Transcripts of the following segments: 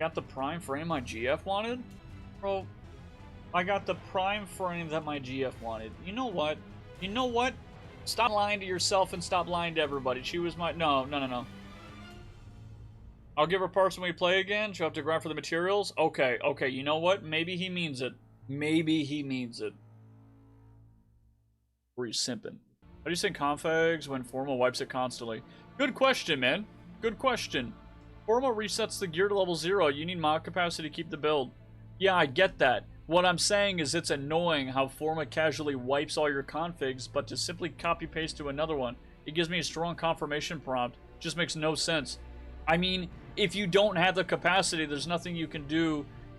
Got the prime frame my GF wanted? Bro, I got the prime frame that my GF wanted. You know what? You know what? Stop lying to yourself and stop lying to everybody. She was my... No. I'll give her parts when we play again. She'll have to grind for the materials. Okay, you know what? Maybe he means it. Maybe he means it. Or he's simping. How do you say configs when Forma wipes it constantly? Good question, man. Good question. Forma resets the gear to level 0. You need mod capacity to keep the build. Yeah, I get that. What I'm saying is it's annoying how Forma casually wipes all your configs, but to simply copy-paste to another one, it gives me a strong confirmation prompt. Just makes no sense. I mean, if you don't have the capacity, there's nothing you can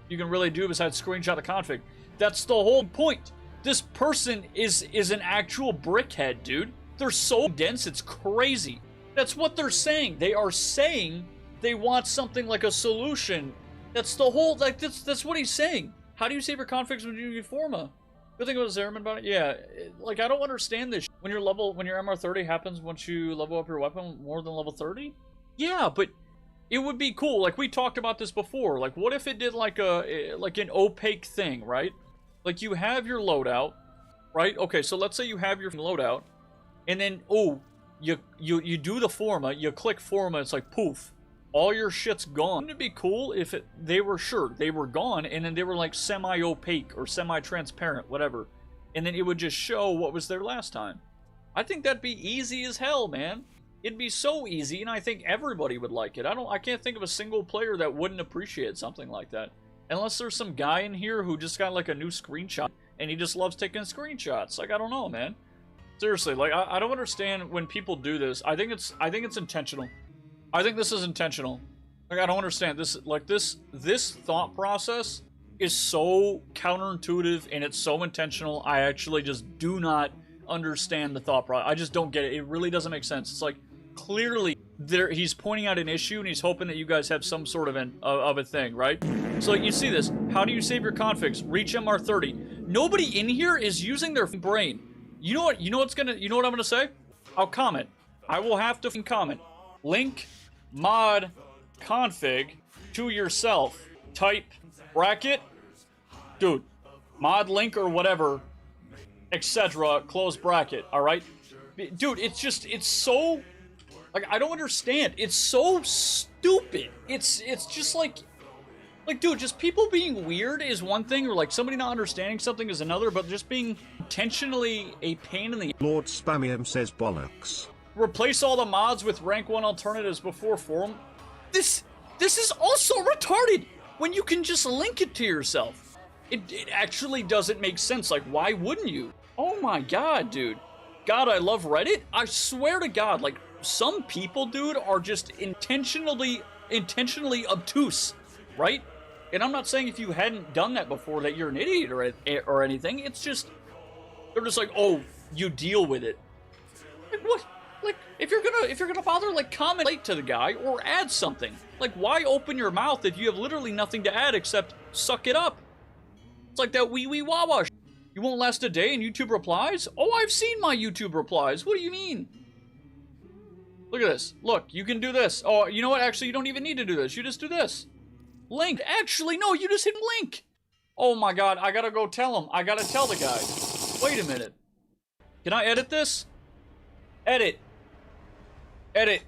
really do besides screenshot the config. That's the whole point. This person is an actual brickhead, dude. They're so dense, it's crazy. That's what they're saying. They are saying they want something like a solution. That's the whole, like, that's what he's saying. How do you save your configs when you do Forma? Good thing about Zerman about it? Yeah, like, I don't understand this. When your MR30 happens once you level up your weapon more than level 30? Yeah, but it would be cool. Like, we talked about this before. Like, what if it did like an opaque thing, right? Like, you have your loadout, right? Okay, so let's say you have your loadout, and then, oh, you do the Forma, you click Forma, it's like, poof. All your shit's gone. Wouldn't it be cool if they were gone, and then they were like semi-opaque or semi-transparent, whatever. And then it would just show what was there last time. I think that'd be easy as hell, man. It'd be so easy, and I think everybody would like it. I can't think of a single player that wouldn't appreciate something like that. Unless there's some guy in here who just got like a new screenshot, and he just loves taking screenshots. Like, I don't know, man. Seriously, like, I don't understand when people do this. I think it's intentional. I think this is intentional. Like, I don't understand this. Like, this thought process is so counterintuitive and it's so intentional. I actually just do not understand the thought process. I just don't get it. It really doesn't make sense. It's like, clearly he's pointing out an issue and he's hoping that you guys have some sort of a thing, right? So, like, you see this. How do you save your configs? Reach MR30. Nobody in here is using their brain. You know what I'm gonna say? I'll comment. I will have to comment. Link mod config to yourself. Type bracket, dude, mod link or whatever, etc. Close bracket. All right, dude. It's so, like, I don't understand. It's so stupid. It's just like, dude, just people being weird is one thing, or like somebody not understanding something is another. But just being intentionally a pain in the Lord Spamium says bollocks. Replace all the mods with rank 1 alternatives before forum. This is also retarded when you can just link it to yourself. It actually doesn't make sense. Like, why wouldn't you? Oh my god, dude. God, I love Reddit. I swear to God, like, some people, dude, are just intentionally obtuse, right? And I'm not saying if you hadn't done that before that you're an idiot or anything. It's just, they're just like, oh, you deal with it. Like, what? Like, if you're gonna bother, like, comment late to the guy or add something. Like, why open your mouth if you have literally nothing to add except suck it up? It's like that wee wee wah wah. You won't last a day in YouTube replies? Oh, I've seen my YouTube replies. What do you mean? Look at this. Look, you can do this. Oh, you know what? Actually, you don't even need to do this. You just do this. Link. Actually, no, you just hit link. Oh my god, I gotta go tell him. I gotta tell the guy. Wait a minute. Can I edit this? Edit. Edit.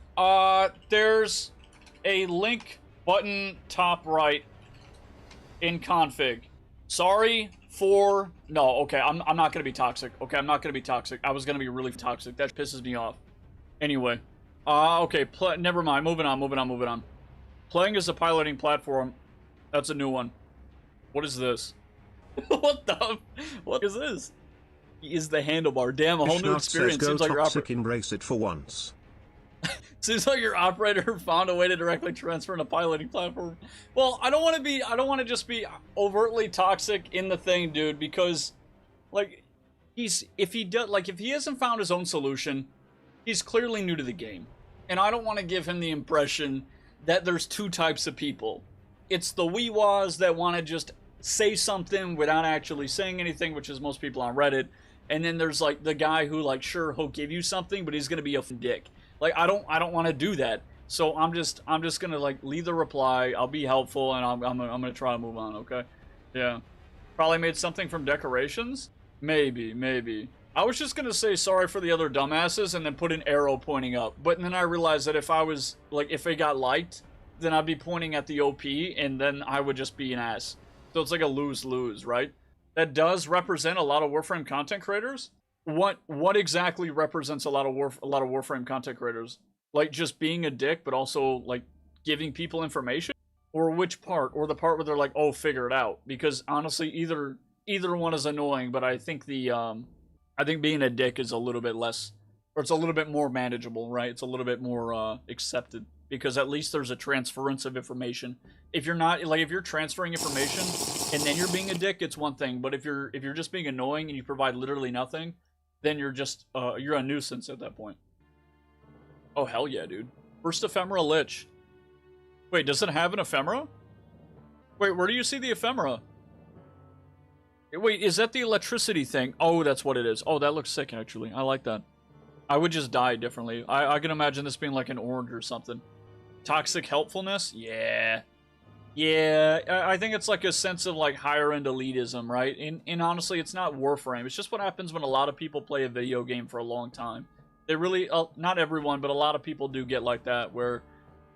There's a link button top right in config. Sorry for... No, okay, I'm not gonna be toxic. Okay, I'm not gonna be toxic. I was gonna be really toxic. That pisses me off. Anyway. Okay, never mind. Moving on. Playing as a piloting platform. That's a new one. What is this? What is this? Is the handlebar. Damn, a whole new experience. Seems like your embrace it for once. Seems like your operator found a way to directly transfer in a piloting platform. Well, I don't want to just be overtly toxic in the thing, dude, because, like, if he hasn't found his own solution, he's clearly new to the game. And I don't want to give him the impression that there's two types of people. It's the weewaws that want to just say something without actually saying anything, which is most people on Reddit. And then there's, like, the guy who, like, sure, he'll give you something, but he's gonna be a dick. Like, I don't want to do that. So I'm just gonna like leave the reply. I'll be helpful, and I'm gonna try to move on. Okay. Yeah. Probably made something from decorations. Maybe. I was just gonna say sorry for the other dumbasses and then put an arrow pointing up. But then I realized that if I was like, if it got liked, then I'd be pointing at the OP, and then I would just be an ass. So it's like a lose-lose, right? That does represent a lot of Warframe content creators. What exactly represents a lot of Warframe content creators? Like just being a dick, but also like giving people information, or which part, or the part where they're like, "Oh, figure it out." Because honestly, either one is annoying. But I think I think being a dick is a little bit less, or it's a little bit more manageable, right? It's a little bit more accepted because at least there's a transference of information. If you're not like if you're transferring information and then you're being a dick, it's one thing. But if you're just being annoying and you provide literally nothing, then you're just you're a nuisance at that point. Oh, hell yeah, dude. First ephemera lich. Wait, does it have an ephemera? Wait, where do you see the ephemera? Wait, is that the electricity thing? Oh, that's what it is. Oh, that looks sick, actually. I like that. I would just die differently. I can imagine this being like an orange or something. Toxic helpfulness? Yeah. Yeah, I think it's like a sense of like higher-end elitism, right? And honestly, it's not Warframe. It's just what happens when a lot of people play a video game for a long time. They really, not everyone, but a lot of people do get like that, where,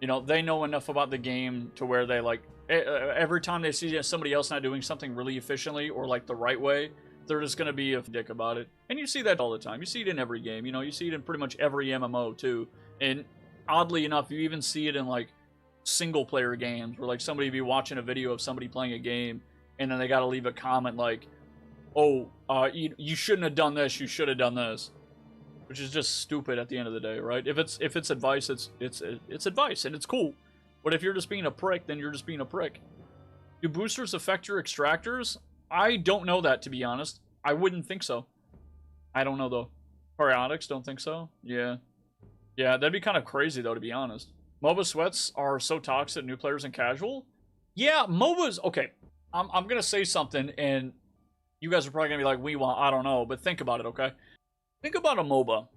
you know, they know enough about the game to where they like, every time they see somebody else not doing something really efficiently or like the right way, they're just going to be a dick about it. And you see that all the time. You see it in every game, you know, you see it in pretty much every MMO too. And oddly enough, you even see it in like single player games where like somebody be watching a video of somebody playing a game and then they got to leave a comment like, oh, you shouldn't have done this, you should have done this. Which is just stupid at the end of the day, right? If it's advice, it's advice, and it's cool. But if you're just being a prick, then you're just being a prick. Do boosters affect your extractors? I don't know that, to be honest. I wouldn't think so. I don't know, though. Periodics, don't think so? Yeah. Yeah, that'd be kind of crazy, though, to be honest. MOBA sweats are so toxic, new players and casual? Yeah, MOBAs... Okay, I'm gonna say something, and you guys are probably gonna be like, I don't know, but think about it, okay? Think about a MOBA.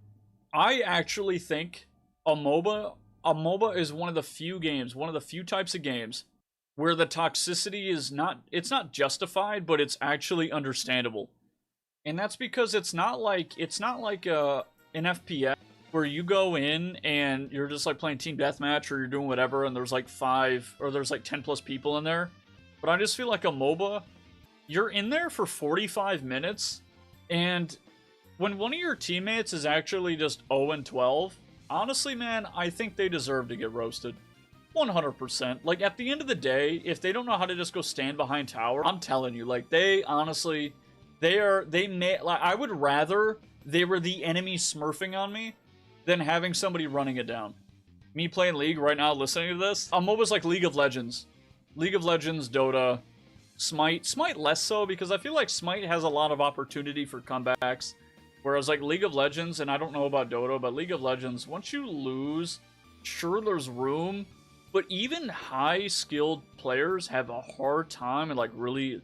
I actually think a MOBA is one of the few games, one of the few types of games where the toxicity is not, it's not justified, but it's actually understandable. And that's because it's not like an FPS where you go in and you're just like playing team deathmatch or you're doing whatever and there's like 5 or there's like 10 plus people in there. But I just feel like a MOBA, you're in there for 45 minutes and when one of your teammates is actually just 0-12, honestly, man, I think they deserve to get roasted. 100%. Like, at the end of the day, if they don't know how to just go stand behind tower, I'm telling you, like, they honestly, I would rather they were the enemy smurfing on me than having somebody running it down. Me playing League right now, listening to this, MOBAs like League of Legends. League of Legends, Dota, Smite. Smite less so, because I feel like Smite has a lot of opportunity for comebacks. Whereas, like, League of Legends, and I don't know about Dota, but League of Legends, once you lose, sure, there's room, but even high-skilled players have a hard time and, like, really,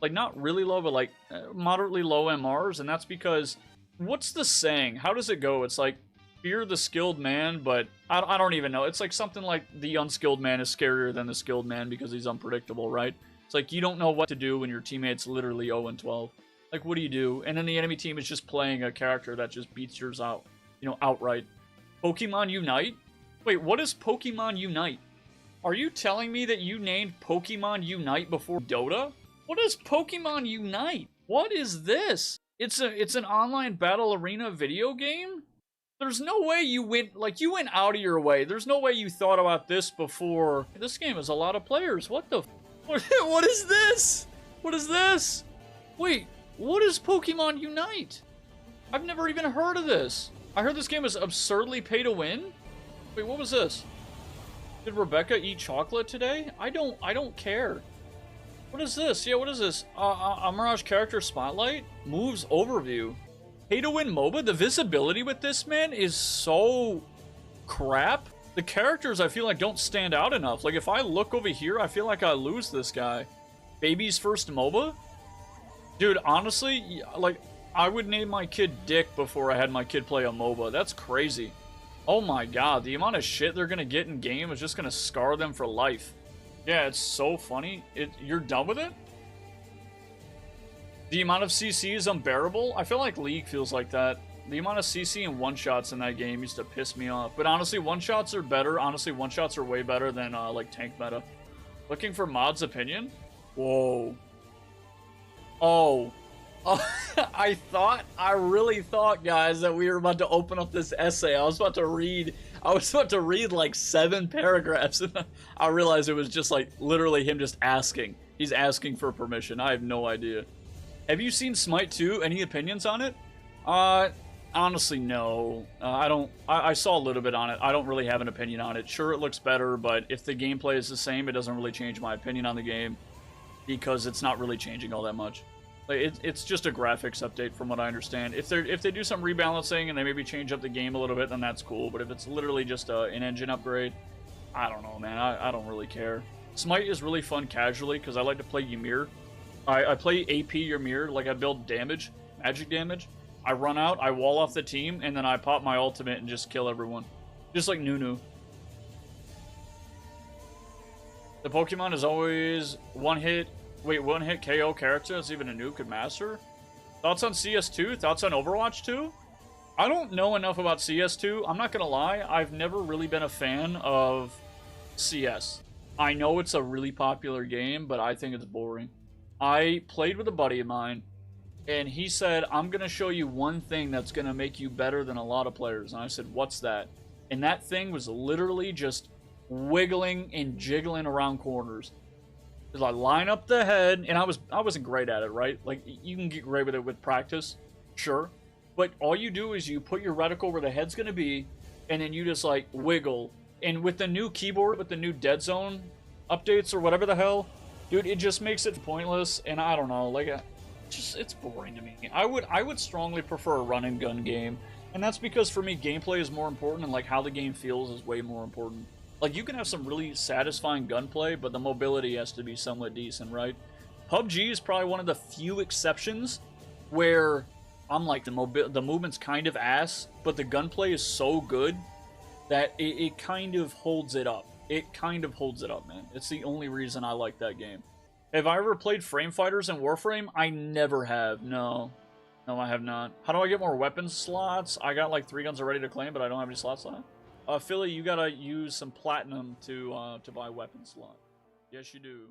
like, not really low, but, like, moderately low MRs, and that's because, what's the saying? How does it go? It's like, fear the skilled man, but I don't even know. It's like something like the unskilled man is scarier than the skilled man because he's unpredictable, right? It's like, you don't know what to do when your teammate's literally 0-12. Like, what do you do? And then the enemy team is just playing a character that just beats yours out, you know, outright. Pokemon Unite? Wait, what is Pokemon Unite? Are you telling me that you named Pokemon Unite before Dota? What is Pokemon Unite? What is this? It's an online battle arena video game? There's no way you went out of your way. There's no way you thought about this before. This game has a lot of players. What the what is this? What is this? Wait. What is Pokemon Unite? I've never even heard of this. I heard this game was absurdly pay to win. Wait, what was this? Did Rebecca eat chocolate today? I don't care. What is this? Yeah, what is this? Mirage character spotlight? Moves overview. Pay to win MOBA? The visibility with this, man, is so crap. The characters, I feel like, don't stand out enough. Like, if I look over here, I feel like I lose this guy. Baby's first MOBA? Dude, honestly, like, I would name my kid Dick before I had my kid play a MOBA. That's crazy. Oh my god, the amount of shit they're gonna get in game is just gonna scar them for life. Yeah, it's so funny. You're done with it? The amount of CC is unbearable? I feel like League feels like that. The amount of CC and one-shots in that game used to piss me off. But honestly, one-shots are better. Honestly, one-shots are way better than, like, tank meta. Looking for Mod's opinion? Whoa. Oh. I really thought, guys, that we were about to open up this essay. I was about to read like 7 paragraphs, and I realized it was just like literally him just asking. He's asking for permission. I have no idea. Have you seen Smite 2? Any opinions on it? Honestly, no. I saw a little bit on it. I don't really have an opinion on it. Sure, it looks better, but if the gameplay is the same, it doesn't really change my opinion on the game because it's not really changing all that much. Like, it's just a graphics update from what I understand. If they do some rebalancing and they maybe change up the game a little bit, then that's cool. But if it's literally just an engine upgrade, I don't know, man. I don't really care. Smite is really fun casually because I like to play Ymir. I play AP Ymir, like I build damage, magic damage. I run out, I wall off the team, and then I pop my ultimate and just kill everyone. Just like Nunu. The Pokemon is always one hit KO character that's even a noob could master? Thoughts on CS2? Thoughts on Overwatch 2? I don't know enough about CS2. I'm not gonna lie, I've never really been a fan of CS. I know it's a really popular game, but I think it's boring. I played with a buddy of mine, and he said, I'm gonna show you one thing that's gonna make you better than a lot of players. And I said, what's that? And that thing was literally just wiggling and jiggling around corners. I line up the head, and I wasn't great at it, right? Like, you can get great with it with practice, sure. But all you do is you put your reticle where the head's gonna be, and then you just, like, wiggle. And with the new keyboard, with the new dead zone updates or whatever the hell, dude, it just makes it pointless, and I don't know, like, it's boring to me. I would strongly prefer a run and gun game, and that's because for me, gameplay is more important, and, like, how the game feels is way more important. Like, you can have some really satisfying gunplay, but the mobility has to be somewhat decent, right? PUBG is probably one of the few exceptions where I'm like, the movement's kind of ass, but the gunplay is so good that it kind of holds it up. It kind of holds it up, man. It's the only reason I like that game. Have I ever played Frame Fighters in Warframe? I never have, no. No, I have not. How do I get more weapons slots? I got like 3 guns already to claim, but I don't have any slots left. Philly, you gotta use some platinum to buy weapon slot. Yes, you do.